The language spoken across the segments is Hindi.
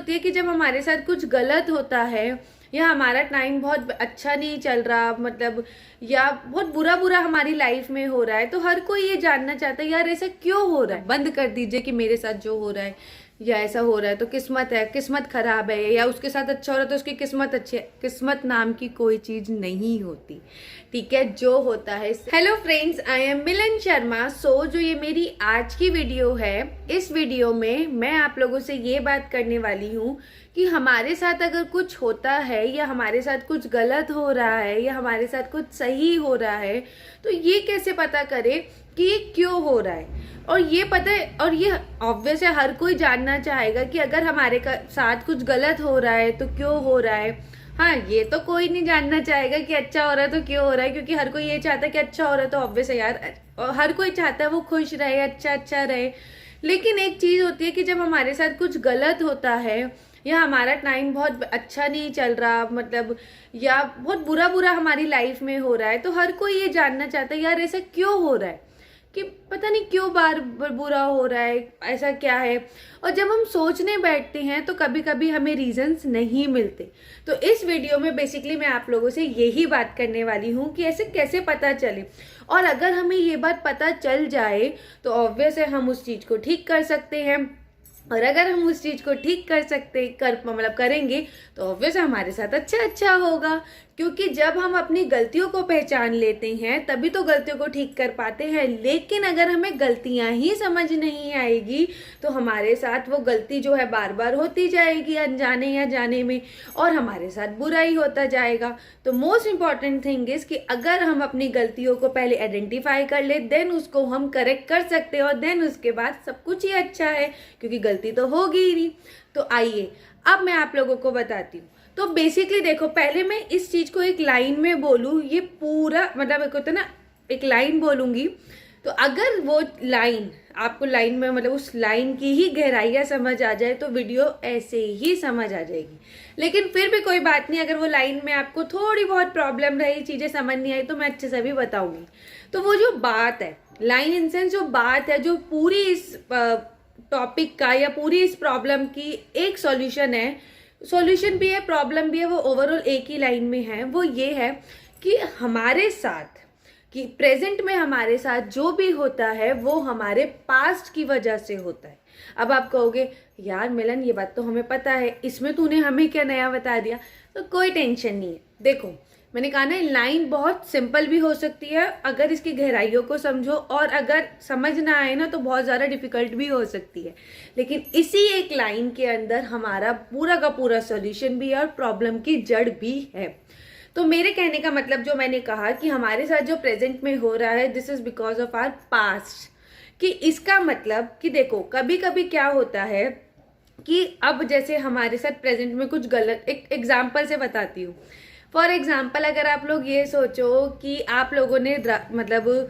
होती है कि जब हमारे साथ कुछ गलत होता है या हमारा टाइम बहुत अच्छा नहीं चल रहा, मतलब या बहुत बुरा बुरा हमारी लाइफ में हो रहा है, तो हर कोई ये जानना चाहता है यार ऐसा क्यों हो रहा है। बंद कर दीजिए कि मेरे साथ जो हो रहा है या ऐसा हो रहा है तो किस्मत है, किस्मत खराब है, या उसके साथ अच्छा हो रहा है तो उसकी किस्मत अच्छी है। किस्मत नाम की कोई चीज नहीं होती, ठीक है, जो होता है। हेलो फ्रेंड्स, आई एम मिलन शर्मा। जो ये मेरी आज की वीडियो है, इस वीडियो में मैं आप लोगों से ये बात करने वाली हूँ कि हमारे साथ अगर कुछ होता है या हमारे साथ कुछ गलत हो रहा है या हमारे साथ कुछ सही हो रहा है, तो ये कैसे पता करे कि ये क्यों हो रहा है। और ये पता है, और ये ऑब्वियस है, हर कोई जानना चाहेगा कि अगर हमारे साथ कुछ गलत हो रहा है तो क्यों हो रहा है। हाँ, ये तो कोई नहीं जानना चाहेगा कि अच्छा हो रहा है तो क्यों हो रहा है, क्योंकि हर कोई ये चाहता है कि अच्छा हो रहा है तो ऑब्वियस है यार, हर कोई चाहता है वो खुश रहे, अच्छा अच्छा रहे। लेकिन एक चीज होती है कि जब हमारे साथ कुछ गलत होता है या हमारा टाइम बहुत अच्छा नहीं चल रहा, मतलब या बहुत बुरा बुरा हमारी लाइफ में हो रहा है, तो हर कोई ये जानना चाहता है यार ऐसा क्यों हो रहा है, कि पता नहीं क्यों बार बुरा हो रहा है, ऐसा क्या है। और जब हम सोचने बैठते हैं तो कभी कभी हमें रीजंस नहीं मिलते। तो इस वीडियो में बेसिकली मैं आप लोगों से यही बात करने वाली हूँ कि ऐसे कैसे पता चले, और अगर हमें ये बात पता चल जाए तो ऑब्वियस है हम उस चीज को ठीक कर सकते हैं। और अगर हम उस चीज को ठीक मतलब करेंगे तो ऑब्वियस हमारे साथ अच्छा होगा, क्योंकि जब हम अपनी गलतियों को पहचान लेते हैं तभी तो गलतियों को ठीक कर पाते हैं। लेकिन अगर हमें गलतियां ही समझ नहीं आएगी तो हमारे साथ वो गलती जो है बार बार होती जाएगी, अनजाने या जाने में, और हमारे साथ बुरा ही होता जाएगा। तो मोस्ट इंपॉर्टेंट थिंग इज कि अगर हम अपनी गलतियों को पहले आइडेंटिफाई कर ले, देन उसको हम करेक्ट कर सकते हैं, और देन उसके बाद सब कुछ ही अच्छा है, क्योंकि गलती तो होगी ही नहीं। तो आइए अब मैं आप लोगों को बताती हूँ। तो बेसिकली देखो, पहले मैं इस चीज को एक लाइन में बोलूँ, ये पूरा मतलब एक होता है ना, एक लाइन बोलूंगी, तो अगर वो लाइन आपको लाइन में मतलब उस लाइन की ही गहराइयाँ समझ आ जाए तो वीडियो ऐसे ही समझ आ जाएगी। लेकिन फिर भी कोई बात नहीं, अगर वो लाइन में आपको थोड़ी बहुत प्रॉब्लम रही, चीजें समझ नहीं आई, तो मैं अच्छे से भी बताऊंगी। तो वो जो बात है, लाइन इन सेंस जो बात है, जो पूरी इस टॉपिक का या पूरी इस प्रॉब्लम की एक सॉल्यूशन है, सॉल्यूशन भी है, प्रॉब्लम भी है, वो ओवरऑल एक ही लाइन में है। वो ये है कि हमारे साथ, कि प्रेजेंट में हमारे साथ जो भी होता है वो हमारे पास्ट की वजह से होता है। अब आप कहोगे यार मिलन ये बात तो हमें पता है, इसमें तूने हमें क्या नया बता दिया। तो कोई टेंशन नहीं है। देखो मैंने कहा ना, लाइन बहुत सिंपल भी हो सकती है अगर इसकी गहराइयों को समझो, और अगर समझ ना आए ना तो बहुत ज़्यादा डिफिकल्ट भी हो सकती है। लेकिन इसी एक लाइन के अंदर हमारा पूरा का पूरा सॉल्यूशन भी है और प्रॉब्लम की जड़ भी है। तो मेरे कहने का मतलब, जो मैंने कहा कि हमारे साथ जो प्रेजेंट में हो रहा है, this is because of our past, कि इसका मतलब कि देखो कभी कभी क्या होता है कि अब जैसे हमारे साथ प्रेजेंट में कुछ गलत, एक एग्जाम्पल से बताती हूँ। फॉर एग्जाम्पल, अगर आप लोग ये सोचो कि आप लोगों ने मतलब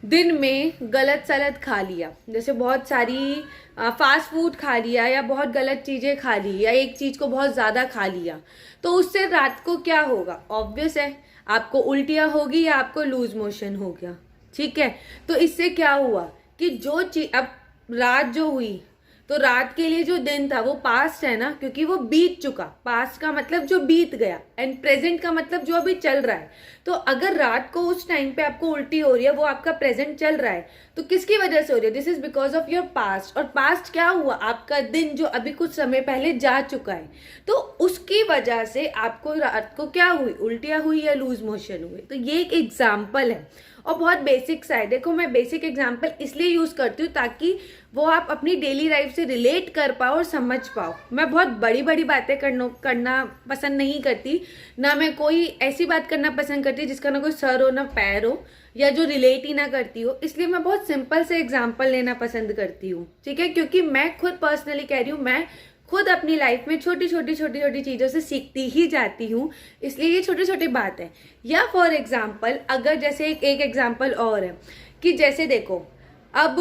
दिन में गलत सलत खा लिया, जैसे बहुत सारी फास्ट फूड खा लिया या बहुत गलत चीजें खा ली या एक चीज को बहुत ज्यादा खा लिया, तो उससे रात को क्या होगा? ऑब्वियस है आपको उल्टियां होगी या आपको लूज मोशन हो गया, ठीक है। तो इससे क्या हुआ कि जो चीज अब रात जो हुई, तो रात के लिए जो दिन था वो पास्ट है ना, क्योंकि वो बीत चुका। पास्ट का मतलब जो बीत गया, एंड प्रेजेंट का मतलब जो अभी चल रहा है। तो अगर रात को उस टाइम पे आपको उल्टी हो रही है, वो आपका प्रेजेंट चल रहा है, तो किसकी वजह से हो रही है? This is because of your past. और पास्ट क्या हुआ? आपका दिन जो अभी कुछ समय पहले जा चुका है, तो उसकी वजह से आपको रात को क्या हुई? उल्टियां हुई या लूज मोशन हुए। तो ये एक एग्जाम्पल है और बहुत बेसिक सा है। देखो मैं बेसिक एग्जाम्पल इसलिए यूज करती हूँ ताकि वो आप अपनी डेली लाइफ से रिलेट कर पाओ और समझ पाओ। मैं बहुत बड़ी बड़ी बातें करना पसंद नहीं करती, ना मैं कोई ऐसी बात करना पसंद करती जिसका ना कोई सर हो ना पैर हो, या जो रिलेट ही ना करती हो। इसलिए मैं बहुत सिंपल से एग्जाम्पल लेना पसंद करती हूँ, ठीक है, क्योंकि मैं खुद पर्सनली कह रही हूँ, मैं खुद अपनी लाइफ में छोटी छोटी चीजों से सीखती ही जाती हूँ, इसलिए ये छोटी छोटी बात है। या फॉर एग्जाम्पल, अगर जैसे एक एग्जाम्पल और है कि जैसे देखो अब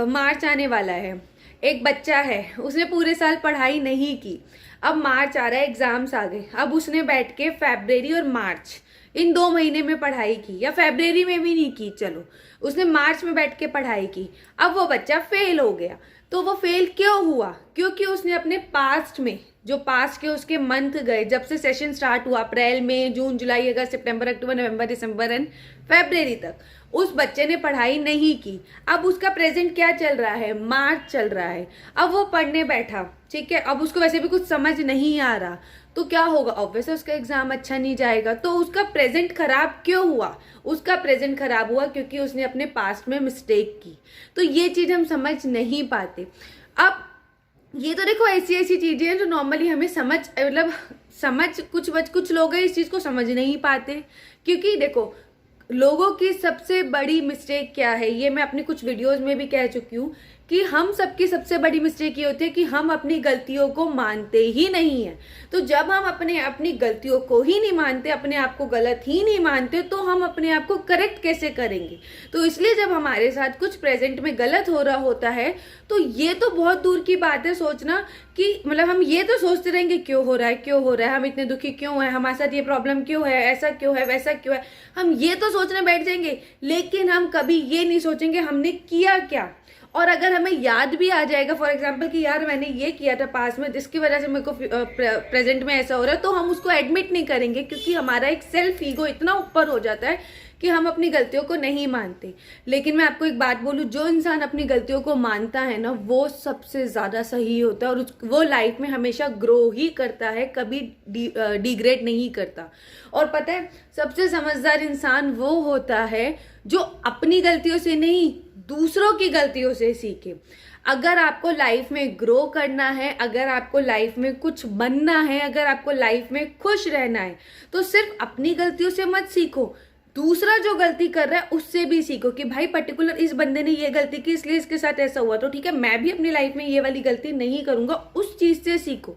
मार्च आने वाला है, एक बच्चा है, उसने पूरे साल पढ़ाई नहीं की, अब मार्च आ रहा है, एग्जाम्स आ गए, अब उसने बैठ के फरवरी और मार्च इन 2 महीने में पढ़ाई की, या फरवरी में भी नहीं की, चलो उसने मार्च में बैठ के पढ़ाई की, अब वो बच्चा फेल हो गया। तो वो फेल क्यों हुआ? क्योंकि उसने अपने पास्ट में, जो पास्ट के उसके मंथ गए, जब से सेशन स्टार्ट हुआ अप्रैल मई जून जुलाई अगस्त सितंबर अक्टूबर नवंबर दिसंबर एंड फरवरी तक, उस बच्चे ने पढ़ाई नहीं की। अब उसका प्रेजेंट क्या चल रहा है? मार्च चल रहा है। अब वो पढ़ने बैठा, ठीक है, अब उसको वैसे भी कुछ समझ नहीं आ रहा, तो क्या होगा? ऑब्वियसली उसका एग्जाम अच्छा नहीं जाएगा। तो उसका प्रेजेंट खराब क्यों हुआ? उसका प्रेजेंट खराब हुआ क्योंकि उसने अपने पास्ट में मिस्टेक की। तो ये चीज हम समझ नहीं पाते। अब ये तो देखो ऐसी ऐसी चीजें हैं जो नॉर्मली हमें कुछ लोग हैं इस चीज को समझ नहीं पाते। क्योंकि देखो, लोगों की सबसे बड़ी मिस्टेक क्या है, ये मैं अपनी कुछ वीडियोस में भी कह चुकी हूँ कि हम सबकी सबसे बड़ी मिस्टेक ये होती है कि हम अपनी गलतियों को मानते ही नहीं है। तो जब हम अपनी गलतियों को ही नहीं मानते, अपने आप को गलत ही नहीं मानते, तो हम अपने आप को करेक्ट कैसे करेंगे? तो इसलिए जब हमारे साथ कुछ प्रेजेंट में गलत हो रहा होता है, तो ये तो बहुत दूर की बात है सोचना कि मतलब हम ये तो सोचते रहेंगे क्यों हो रहा है, क्यों हो रहा है, हम इतने दुखी क्यों है, हमारे साथ ये प्रॉब्लम क्यों है, ऐसा क्यों है, वैसा क्यों है, हम ये तो सोचने बैठ जाएंगे। लेकिन हम कभी ये नहीं सोचेंगे हमने किया क्या। और अगर हमें याद भी आ जाएगा फॉर एग्जाम्पल कि यार मैंने ये किया था पास में जिसकी वजह से मेरे को प्रेजेंट में ऐसा हो रहा है, तो हम उसको एडमिट नहीं करेंगे क्योंकि हमारा एक सेल्फ ईगो इतना ऊपर हो जाता है कि हम अपनी गलतियों को नहीं मानते। लेकिन मैं आपको एक बात बोलूं, जो इंसान अपनी गलतियों को मानता है ना, वो सबसे ज्यादा सही होता है और वो लाइफ में हमेशा ग्रो ही करता है, कभी डिग्रेड नहीं करता। और पता है, सबसे समझदार इंसान वो होता है जो अपनी गलतियों से नहीं, दूसरों की गलतियों से सीखे। अगर आपको लाइफ में ग्रो करना है, अगर आपको लाइफ में कुछ बनना है, अगर आपको लाइफ में खुश रहना है, तो सिर्फ अपनी गलतियों से मत सीखो, दूसरा जो गलती कर रहा है उससे भी सीखो कि भाई पर्टिकुलर इस बंदे ने ये गलती की इसलिए इसके साथ ऐसा हुआ, तो ठीक है मैं भी अपनी लाइफ में ये वाली गलती नहीं करूंगा, उस चीज से सीखो।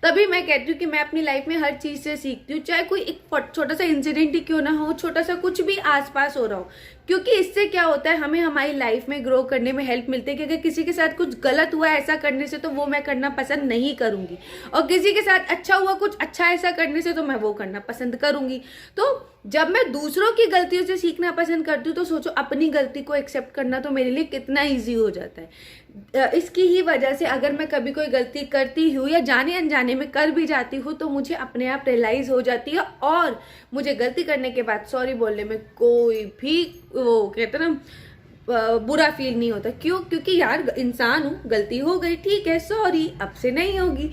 तभी मैं कहती हूँ कि मैं अपनी लाइफ में हर चीज से सीखती हूँ, चाहे कोई एक छोटा सा इंसिडेंट ही क्यों ना हो, छोटा सा कुछ भी आसपास हो रहा हो। क्योंकि इससे क्या होता है, हमें हमारी लाइफ में ग्रो करने में हेल्प मिलती है कि अगर किसी के साथ कुछ गलत हुआ है ऐसा करने से, तो वो मैं करना पसंद नहीं करूंगी, और किसी के साथ अच्छा हुआ कुछ अच्छा ऐसा करने से, तो मैं वो करना पसंद करूंगी। तो जब मैं दूसरों की गलतियों से सीखना पसंद करती हूँ, तो सोचो अपनी गलती को एक्सेप्ट करना तो मेरे लिए कितना ईजी हो जाता है। इसकी ही वजह से अगर मैं कभी कोई गलती करती हूँ या जाने अनजाने में कर भी जाती हूँ, तो मुझे अपने आप रियलाइज हो जाती है और मुझे गलती करने के बाद सॉरी बोलने में कोई भी वो कहते ना बुरा फील नहीं होता। क्यों? क्योंकि यार इंसान हूँ, गलती हो गई, ठीक है सॉरी, अब से नहीं होगी।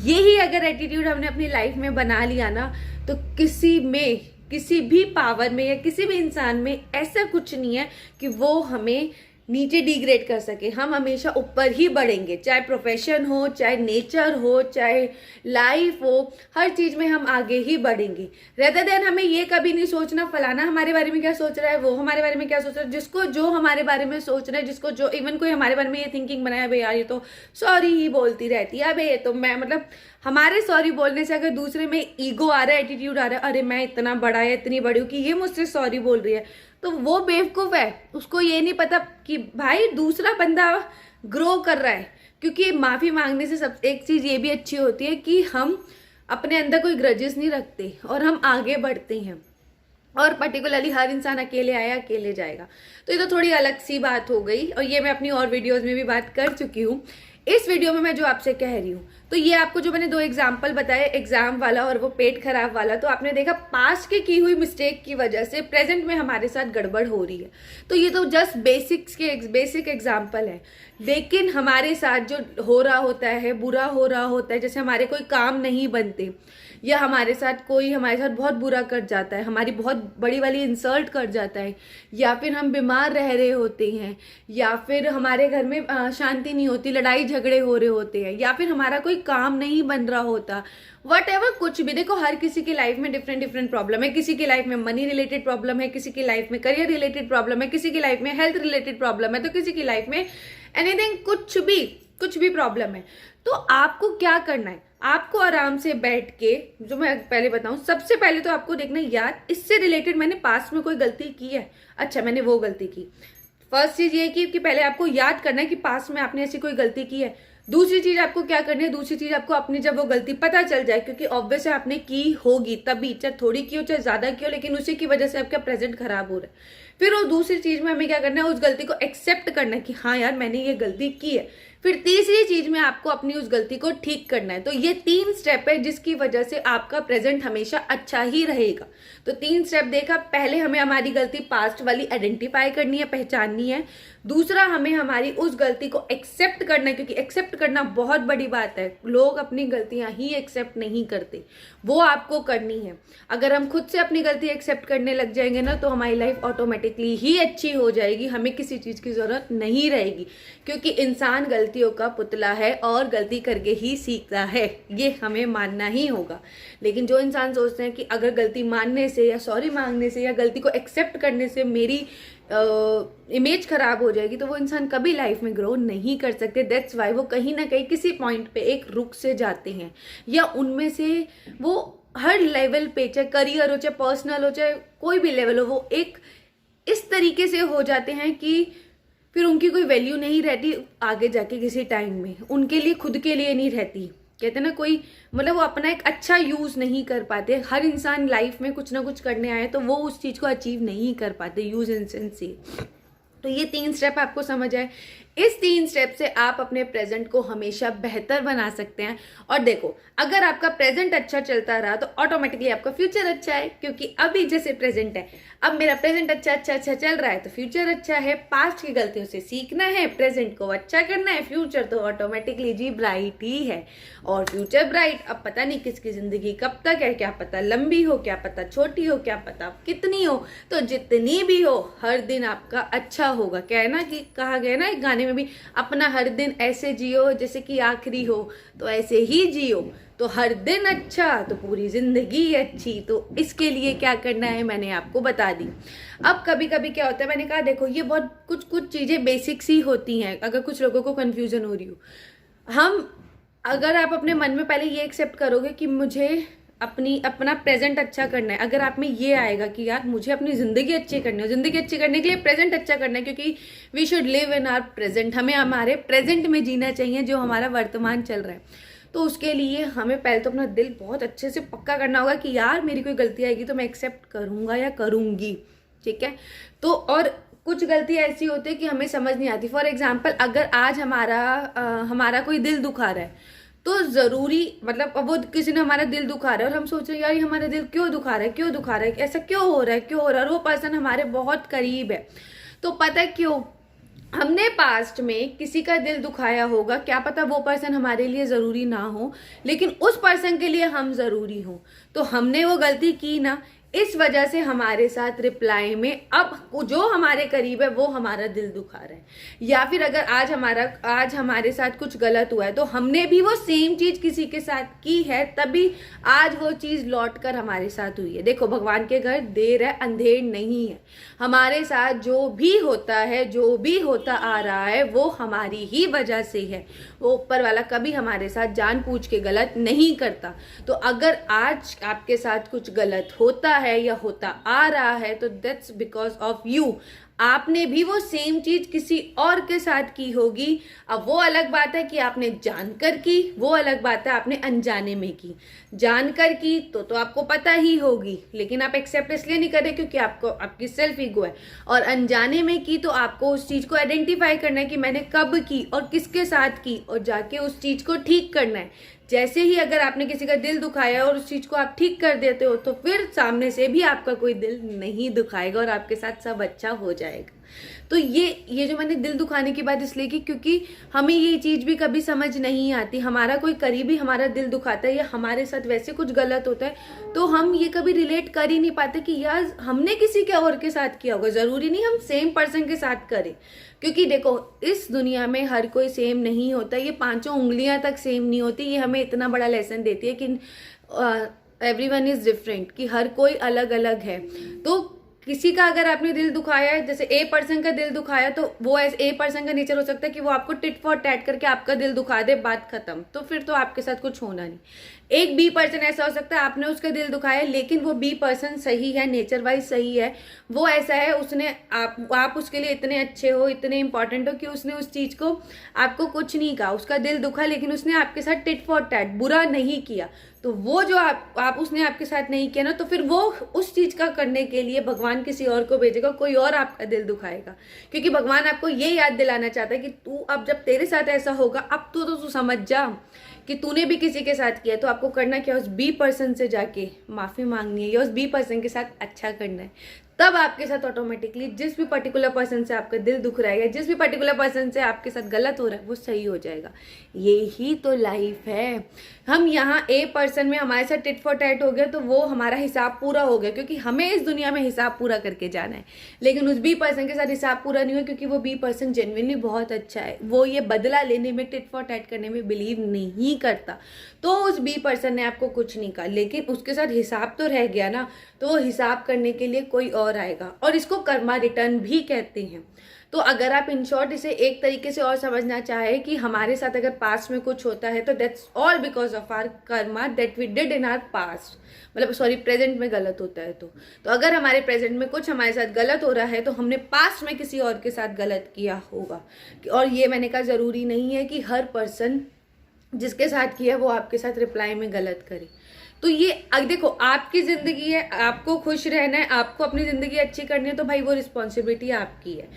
यही अगर एटीट्यूड हमने अपनी लाइफ में बना लिया ना, तो किसी भी पावर में या किसी भी इंसान में ऐसा कुछ नहीं है कि वो हमें नीचे डिग्रेड कर सके। हम हमेशा ऊपर ही बढ़ेंगे, चाहे प्रोफेशन हो, चाहे नेचर हो, चाहे लाइफ हो, हर चीज में हम आगे ही बढ़ेंगे। रेदर देन हमें ये कभी नहीं सोचना फलाना हमारे बारे में क्या सोच रहा है, वो हमारे बारे में क्या सोच रहा है। जिसको जो हमारे बारे में सोच रहा है, जिसको जो इवन कोई हमारे बारे में ये थिंकिंग बनाया, भाई यार ये तो सॉरी ही बोलती रहती है, अबे ये तो मैं मतलब हमारे सॉरी बोलने से अगर दूसरे में ईगो आ रहा है, एटीट्यूड आ रहा है, अरे मैं इतना बड़ा है, इतनी बड़ी हूँ कि ये मुझसे सॉरी बोल रही है, तो वो बेवकूफ है। उसको ये नहीं पता कि भाई दूसरा बंदा ग्रो कर रहा है। क्योंकि माफी मांगने से सब एक चीज ये भी अच्छी होती है कि हम अपने अंदर कोई ग्रजेस नहीं रखते और हम आगे बढ़ते हैं। और पर्टिकुलरली हर इंसान अकेले आया अकेले जाएगा, तो ये तो थोड़ी अलग सी बात हो गई, और ये मैं अपनी और वीडियोस में भी बात कर चुकी हूँ। इस वीडियो में मैं जो आपसे कह रही हूँ, तो ये आपको जो मैंने 2 एग्जाम्पल बताए, एग्जाम वाला और वो पेट खराब वाला, तो आपने देखा पास्ट की हुई मिस्टेक की वजह से प्रेजेंट में हमारे साथ गड़बड़ हो रही है। तो ये तो जस्ट बेसिक एग्जाम्पल है। लेकिन हमारे साथ जो हो रहा होता है, बुरा हो रहा होता है, जैसे हमारे कोई काम नहीं बनते, या हमारे साथ बहुत बुरा कर जाता है, हमारी बहुत बड़ी वाली इंसल्ट कर जाता है, या फिर हम बीमार रह रहे होते हैं, या फिर हमारे घर में शांति नहीं होती, लड़ाई झगड़े हो रहे होते हैं, या फिर हमारा कोई काम नहीं बन रहा होता, वट कुछ भी। देखो हर किसी की लाइफ में डिफरेंट प्रॉब्लम है। किसी की लाइफ में मनी रिलेटेड प्रॉब्लम है, किसी की लाइफ में करियर रिलेटेड प्रॉब्लम है, किसी की लाइफ में हेल्थ रिलेटेड प्रॉब्लम है, तो किसी की लाइफ में एनीथिंग कुछ भी प्रॉब्लम है। तो आपको क्या करना है, आपको आराम से बैठ के, जो मैं पहले बताऊं, सबसे पहले तो आपको देखना है यार इससे रिलेटेड मैंने पास्ट में कोई गलती की है, अच्छा मैंने वो गलती की। फर्स्ट चीज ये कि पहले आपको याद करना है कि पास्ट में आपने ऐसी कोई गलती की है। दूसरी चीज आपको क्या करनी है, दूसरी चीज आपको अपनी जब वो गलती पता चल जाए, क्योंकि ऑब्वियस है आपने की होगी तभी, चाहे थोड़ी की हो चाहे ज्यादा की हो, लेकिन उसी की वजह से आपका प्रेजेंट खराब हो रहा है। फिर वो दूसरी चीज में हमें क्या करना है, उस गलती को एक्सेप्ट करना है कि हाँ यार मैंने ये गलती की है। फिर तीसरी चीज में आपको अपनी उस गलती को ठीक करना है। तो ये 3 स्टेप है जिसकी वजह से आपका प्रेजेंट हमेशा अच्छा ही रहेगा। तो 3 स्टेप देखा, पहले हमें हमारी गलती पास्ट वाली आइडेंटिफाई करनी है, पहचाननी है। दूसरा, हमें हमारी उस गलती को एक्सेप्ट करना है, क्योंकि एक्सेप्ट करना बहुत बड़ी बात है। लोग अपनी गलतियां ही एक्सेप्ट नहीं करते, वो आपको करनी है। अगर हम खुद से अपनी गलती एक्सेप्ट करने लग जाएंगे ना, तो हमारी लाइफ ऑटोमेटिकली ही अच्छी हो जाएगी, हमें किसी चीज की जरूरत नहीं रहेगी। क्योंकि इंसान गलतियों का पुतला है और गलती करके ही सीखता है, ये हमें मानना ही होगा। लेकिन जो इंसान सोचते हैं कि अगर गलती मानने से या सॉरी मांगने से या गलती को एक्सेप्ट करने से मेरी इमेज खराब हो जाएगी, तो वो इंसान कभी लाइफ में ग्रो नहीं कर सकते। दैट्स वाई वो कहीं ना कहीं किसी पॉइंट पे एक रुक से जाते हैं, या उनमें से वो हर लेवल पे, चाहे करियर हो, चाहे पर्सनल हो, चाहे कोई भी लेवल हो, वो एक इस तरीके से हो जाते हैं कि फिर उनकी कोई वैल्यू नहीं रहती आगे जाके किसी टाइम में, उनके लिए खुद के लिए नहीं रहती। कहते हैं ना, कोई मतलब वो अपना एक अच्छा यूज नहीं कर पाते। हर इंसान लाइफ में कुछ ना कुछ करने आए तो वो उस चीज को अचीव नहीं कर पाते यूज इन सेंस से। तो ये 3 स्टेप आपको समझ आए। इस 3 स्टेप से आप अपने प्रेजेंट को हमेशा बेहतर बना सकते हैं। और देखो, अगर आपका प्रेजेंट अच्छा चलता रहा तो ऑटोमेटिकली आपका फ्यूचर अच्छा है, क्योंकि अभी जैसे प्रेजेंट है, अब मेरा प्रेजेंट अच्छा चल रहा है तो फ्यूचर अच्छा है। पास्ट की गलतियों से सीखना है, प्रेजेंट को अच्छा करना है, फ्यूचर तो ऑटोमेटिकली जी ब्राइट ही है। और फ्यूचर ब्राइट, अब पता नहीं किसकी जिंदगी कब तक है, क्या पता लंबी हो, क्या पता छोटी हो, क्या पता कितनी हो। तो जितनी भी हो, हर दिन आपका अच्छा होगा। क्या है ना, कि कहा गया ना एक गाने में भी, अपना हर दिन ऐसे जियो जैसे कि आखिरी हो, तो ऐसे ही जियो। तो हर दिन अच्छा तो पूरी जिंदगी अच्छी। तो इसके लिए क्या करना है मैंने आपको बता दी। अब कभी कभी क्या होता है, मैंने कहा देखो ये बहुत कुछ चीजें बेसिक्स ही होती हैं, अगर कुछ लोगों को कंफ्यूजन हो रही हो। अगर आप अपने मन में पहले ये एक्सेप्ट करोगे कि मुझे अपना प्रेजेंट अच्छा करना है, अगर आप में ये आएगा कि यार मुझे अपनी जिंदगी अच्छी करनी है, जिंदगी अच्छी करने के लिए प्रेजेंट अच्छा करना है, क्योंकि we should live in our present, हमें हमारे प्रेजेंट में जीना चाहिए जो हमारा वर्तमान चल रहा है। तो उसके लिए हमें पहले तो अपना दिल बहुत अच्छे से पक्का करना होगा कि यार मेरी कोई गलती आएगी तो मैं एक्सेप्ट करूंगा या करूंगी, ठीक है। तो और कुछ गलती ऐसी होती है कि हमें समझ नहीं आती। फॉर एग्जाम्पल, अगर आज हमारा कोई दिल दुखा रहा है, तो जरूरी मतलब अब वो किसी ने हमारा दिल दुखा रहा है और हम सोच रहे हैं यार ये हमारा दिल क्यों दुखा रहा है, ऐसा क्यों हो रहा है, और वो पर्सन हमारे बहुत करीब है। तो पता है क्यों, हमने पास्ट में किसी का दिल दुखाया होगा, क्या पता वो पर्सन हमारे लिए जरूरी ना हो, लेकिन उस पर्सन के लिए हम जरूरी हो। तो हमने वो गलती की ना, इस वजह से हमारे साथ रिप्लाई में अब जो हमारे करीब है वो हमारा दिल दुखा रहा है। या फिर अगर आज हमारे साथ कुछ गलत हुआ है तो हमने भी वो सेम चीज किसी के साथ की है, तभी आज वो चीज लौट कर हमारे साथ हुई है। देखो, भगवान के घर देर है अंधेर नहीं है। हमारे साथ जो भी होता है, जो भी होता आ रहा है, वो हमारी ही वजह से है। वो ऊपर वाला कभी हमारे साथ जानबूझ के गलत नहीं करता। तो अगर आज आपके साथ कुछ गलत होता है या होता आ रहा है, तो दैट्स बिकॉज ऑफ यू। आपने भी वो सेम चीज किसी और के साथ की होगी। अब वो अलग बात है कि आपने जानकर की, वो अलग बात है आपने अनजाने में की। जानकर की तो आपको पता ही होगी, लेकिन आप एक्सेप्ट इसलिए नहीं कर रहे क्योंकि आपकी सेल्फ ईगो है। और अनजाने में की तो आपको उस चीज को आइडेंटिफाई करना है कि मैंने कब की और किसके साथ की, और जाके उस चीज को ठीक करना है। जैसे ही अगर आपने किसी का दिल दुखाया और उस चीज को आप ठीक कर देते हो, तो फिर सामने से भी आपका कोई दिल नहीं दुखाएगा और आपके साथ सब अच्छा हो जाएगा। तो ये जो मैंने दिल दुखाने की बात इसलिए की, क्योंकि हमें ये चीज भी कभी समझ नहीं आती। हमारा कोई करीबी हमारा दिल दुखाता है या हमारे साथ वैसे कुछ गलत होता है, तो हम ये कभी रिलेट कर ही नहीं पाते कि यार हमने किसी के और के साथ किया होगा। जरूरी नहीं हम सेम पर्सन के साथ करें, क्योंकि देखो इस दुनिया में हर कोई सेम नहीं होता। ये 5 उंगलियां तक सेम नहीं होती। ये हमें इतना बड़ा लेसन देती है कि एवरीवन इज डिफरेंट, कि हर कोई अलग अलग है। तो किसी का अगर आपने दिल दुखाया है, जैसे ए पर्सन का दिल दुखाया, तो वो ए पर्सन का नेचर हो सकता है कि वो आपको टिट फॉर टैट करके आपका दिल दुखा दे, बात खत्म। तो फिर तो आपके साथ कुछ होना नहीं। एक बी पर्सन ऐसा हो सकता है, आपने उसका दिल दुखाया लेकिन वो बी पर्सन सही है, नेचर वाइज सही है, वो ऐसा है, उसने आप उसके लिए इतने अच्छे हो, इतने इंपॉर्टेंट हो कि उसने उस चीज को आपको कुछ नहीं कहा, उसका दिल दुखा लेकिन उसने आपके साथ टिट फॉर टैट बुरा नहीं किया। तो वो जो उसने आपके साथ नहीं किया ना, तो फिर वो उस चीज का करने के लिए भगवान भगवान किसी और को भेजेगा, कोई और आपका दिल दुखाएगा, क्योंकि भगवान आपको ये याद दिलाना चाहता है कि तू अब जब तेरे साथ ऐसा होगा, अब तू समझ जा कि तूने भी किसी के साथ किया। तो आपको करना क्या, उस बी पर्सन से जाके माफ़ी मांगनी है या उस बी पर्सन के साथ अच्छा करना है। तब आपके साथ ऑटोमेटिकली जिस भी पर्टिकुलर पर्सन से आपका दिल दुख रहा है या जिस भी पर्टिकुलर पर्सन से आपके साथ गलत हो रहा है वो सही हो जाएगा। यही तो लाइफ है। हम यहाँ ए पर्सन में हमारे साथ टिट फॉर टैट हो गया तो वो हमारा हिसाब पूरा हो गया, क्योंकि हमें इस दुनिया में हिसाब पूरा करके जाना है। लेकिन उस बी पर्सन के साथ हिसाब पूरा नहीं हुआ, क्योंकि वो बी पर्सन जेन्युइनली बहुत अच्छा है, वो ये बदला लेने में, टिट फॉर टैट करने में बिलीव नहीं करता। तो उस बी पर्सन ने आपको कुछ नहीं कहा, लेकिन उसके साथ हिसाब तो रह गया ना, तो वो हिसाब करने के लिए कोई और आएगा, और इसको कर्मा रिटर्न भी कहते हैं। तो अगर आप इन शॉर्ट इसे एक तरीके से और समझना चाहे कि हमारे साथ अगर पास्ट में कुछ होता है तो that's all because of our karma that we did in our past, मतलब सॉरी प्रेजेंट में गलत होता है तो अगर हमारे प्रेजेंट में कुछ हमारे साथ गलत हो रहा है तो हमने पास्ट में किसी और के साथ गलत किया होगा। और ये मैंने कहा ज़रूरी नहीं है कि हर पर्सन जिसके साथ किया वो आपके साथ रिप्लाई में गलत करे। तो ये अब देखो, आपकी ज़िंदगी है, आपको खुश रहना है, आपको अपनी ज़िंदगी अच्छी करनी है, तो भाई वो रिस्पॉन्सिबिलिटी आपकी है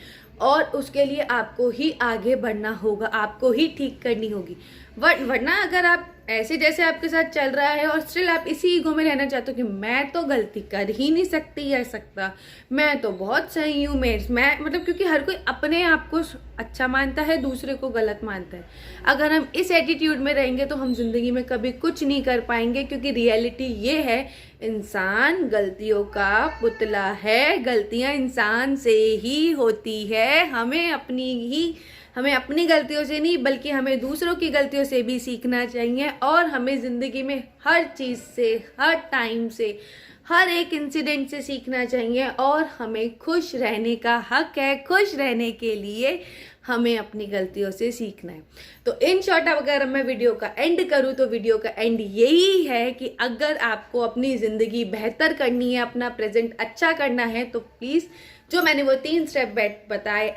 और उसके लिए आपको ही आगे बढ़ना होगा, आपको ही ठीक करनी होगी। वरना अगर आप ऐसे जैसे आपके साथ चल रहा है और स्टिल आप इसी ईगो में रहना चाहते हो कि मैं तो गलती कर ही नहीं सकती या सकता, मैं तो बहुत सही हूँ, मैं मतलब, क्योंकि हर कोई अपने आप को अच्छा मानता है, दूसरे को गलत मानता है। अगर हम इस एटीट्यूड में रहेंगे तो हम जिंदगी में कभी कुछ नहीं कर पाएंगे, क्योंकि रियलिटी ये है, इंसान गलतियों का पुतला है, गलतियाँ इंसान से ही होती है। हमें अपनी गलतियों से नहीं बल्कि हमें दूसरों की गलतियों से भी सीखना चाहिए, और हमें ज़िंदगी में हर चीज़ से, हर टाइम से, हर एक इंसिडेंट से सीखना चाहिए, और हमें खुश रहने का हक है। खुश रहने के लिए हमें अपनी गलतियों से सीखना है। तो इन शॉर्ट अगर मैं वीडियो का एंड करूँ तो वीडियो का एंड यही है कि अगर आपको अपनी ज़िंदगी बेहतर करनी है, अपना प्रेजेंट अच्छा करना है, तो प्लीज़ जो मैंने वो 3 स्टेप बताए,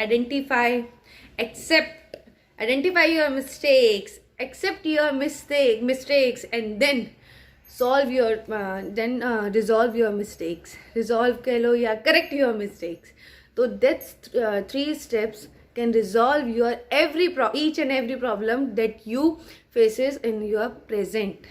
identify your mistakes, accept your mistakes, and then resolve your mistakes, resolve कह लो या correct your mistakes. तो that's 3 steps can resolve your each and every problem that you faces in your present.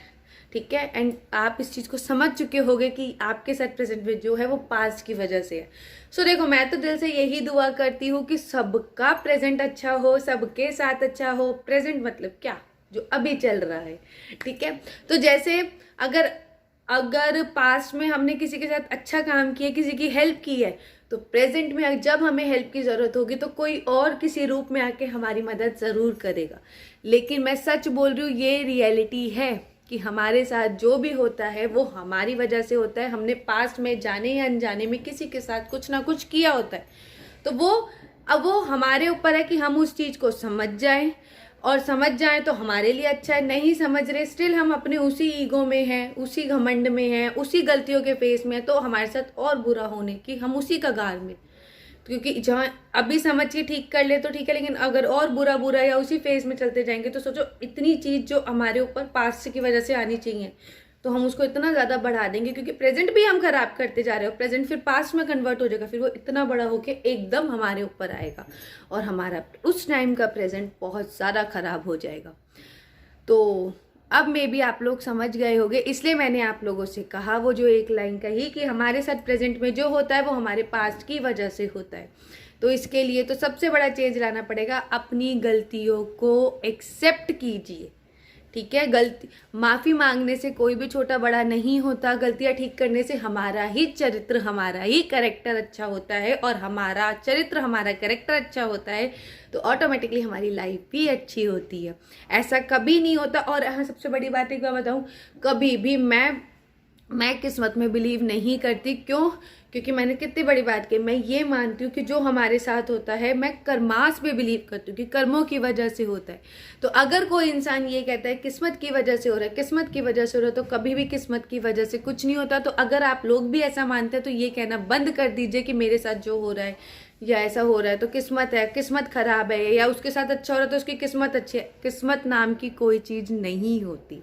ठीक है, एंड आप इस चीज़ को समझ चुके होंगे कि आपके साथ प्रेजेंट में जो है वो पास्ट की वजह से है। सो देखो, मैं तो दिल से यही दुआ करती हूँ कि सबका प्रेजेंट अच्छा हो, सबके साथ अच्छा हो। प्रेजेंट मतलब क्या, जो अभी चल रहा है, ठीक है। तो जैसे अगर पास्ट में हमने किसी के साथ अच्छा काम किया, किसी की हेल्प की है, तो प्रेजेंट में जब हमें हेल्प की ज़रूरत होगी तो कोई और किसी रूप में आके हमारी मदद ज़रूर करेगा। लेकिन मैं सच बोल रही हूँ, ये रियलिटी है कि हमारे साथ जो भी होता है वो हमारी वजह से होता है। हमने पास्ट में जाने या अनजाने में किसी के साथ कुछ ना कुछ किया होता है, तो वो हमारे ऊपर है कि हम उस चीज़ को समझ जाएं, और समझ जाएं तो हमारे लिए अच्छा है। नहीं समझ रहे, स्टिल हम अपने उसी ईगो में हैं, उसी घमंड में हैं, उसी गलतियों के फेस में, तो हमारे साथ और बुरा होने की हम उसी कगार में। क्योंकि जहाँ अभी समझ के ठीक कर ले तो ठीक है, लेकिन अगर और बुरा या उसी फेज में चलते जाएंगे तो सोचो, इतनी चीज़ जो हमारे ऊपर पास्ट की वजह से आनी चाहिए तो हम उसको इतना ज़्यादा बढ़ा देंगे, क्योंकि प्रेजेंट भी हम खराब करते जा रहे हो। प्रेजेंट फिर पास्ट में कन्वर्ट हो जाएगा, फिर वो इतना बड़ा होके एकदम हमारे ऊपर आएगा और हमारा उस टाइम का प्रेजेंट बहुत ज़्यादा खराब हो जाएगा। तो अब में भी आप लोग समझ गए होंगे, इसलिए मैंने आप लोगों से कहा वो जो एक लाइन कही कि हमारे साथ प्रेजेंट में जो होता है वो हमारे पास्ट की वजह से होता है। तो इसके लिए तो सबसे बड़ा चेंज लाना पड़ेगा, अपनी गलतियों को एक्सेप्ट कीजिए, ठीक है। माफ़ी मांगने से कोई भी छोटा बड़ा नहीं होता, गलतियाँ ठीक करने से हमारा ही चरित्र, हमारा ही कैरेक्टर अच्छा होता है, और हमारा चरित्र, हमारा कैरेक्टर अच्छा होता है तो ऑटोमेटिकली हमारी लाइफ भी अच्छी होती है। ऐसा कभी नहीं होता। और हाँ, सबसे बड़ी बात एक बार बताऊँ, कभी भी मैं किस्मत में बिलीव नहीं करती। क्यों? क्योंकि मैंने कितनी बड़ी बात की, मैं ये मानती हूँ कि जो हमारे साथ होता है, मैं कर्मास पे बिलीव करती हूँ कि कर्मों की वजह से होता है। तो अगर कोई इंसान ये कहता है किस्मत की वजह से हो रहा है, किस्मत की वजह से हो रहा है, तो कभी भी किस्मत की वजह से कुछ नहीं होता। तो अगर आप लोग भी ऐसा मानते हैं तो ये कहना बंद कर दीजिए कि मेरे साथ जो हो रहा है या ऐसा हो रहा है तो किस्मत है, किस्मत खराब है, या उसके साथ अच्छा हो रहा है तो उसकी किस्मत अच्छी है। किस्मत नाम की कोई चीज़ नहीं होती,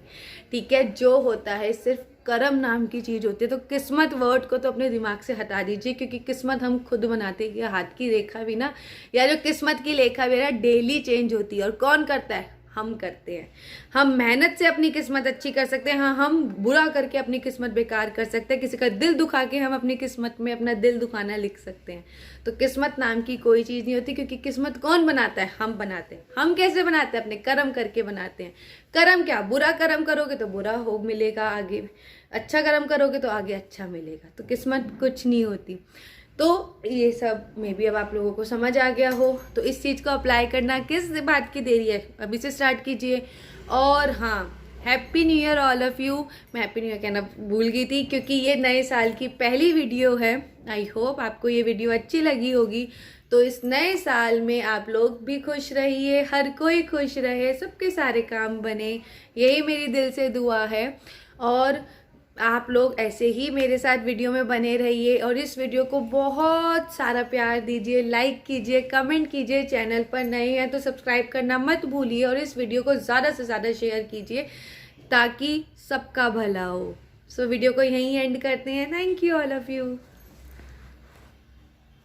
ठीक है। जो होता है सिर्फ कर्म नाम की चीज़ होती है। तो किस्मत वर्ड को तो अपने दिमाग से हटा दीजिए, क्योंकि किस्मत हम खुद बनाते हैं। ये हाथ की रेखा भी ना, या जो किस्मत की रेखा भी ना, डेली चेंज होती है। और कौन करता है? हम करते हैं। हम मेहनत से अपनी किस्मत अच्छी कर सकते हैं। हाँ, हम बुरा करके अपनी किस्मत बेकार कर सकते हैं। किसी का दिल दुखा के हम अपनी किस्मत में अपना दिल दुखाना लिख सकते हैं। तो किस्मत नाम की कोई चीज़ नहीं होती, क्योंकि किस्मत कौन बनाता है? हम बनाते हैं। हम कैसे बनाते हैं? अपने कर्म करके बनाते हैं। कर्म क्या? बुरा कर्म करोगे तो बुरा हो मिलेगा आगे, अच्छा कर्म करोगे तो आगे अच्छा मिलेगा। तो किस्मत कुछ नहीं होती। तो ये सब मे बी अब आप लोगों को समझ आ गया हो। तो इस चीज़ को अप्लाई करना किस बात की देरी है, अभी से स्टार्ट कीजिए। और हाँ, happy new year all of you. मैं हैप्पी न्यू ईयर कहना भूल गई थी, क्योंकि ये नए साल की पहली वीडियो है। आई होप आपको ये वीडियो अच्छी लगी होगी। तो इस नए साल में आप लोग भी खुश रहिए, हर कोई खुश रहे, सबके सारे काम बने, यही मेरी दिल से दुआ है। और आप लोग ऐसे ही मेरे साथ वीडियो में बने रहिए, और इस वीडियो को बहुत सारा प्यार दीजिए, लाइक कीजिए, कमेंट कीजिए। चैनल पर नए हैं तो सब्सक्राइब करना मत भूलिए, और इस वीडियो को ज़्यादा से ज़्यादा शेयर कीजिए ताकि सबका भला हो। सो वीडियो को यहीं एंड करते हैं। Thank you all of you.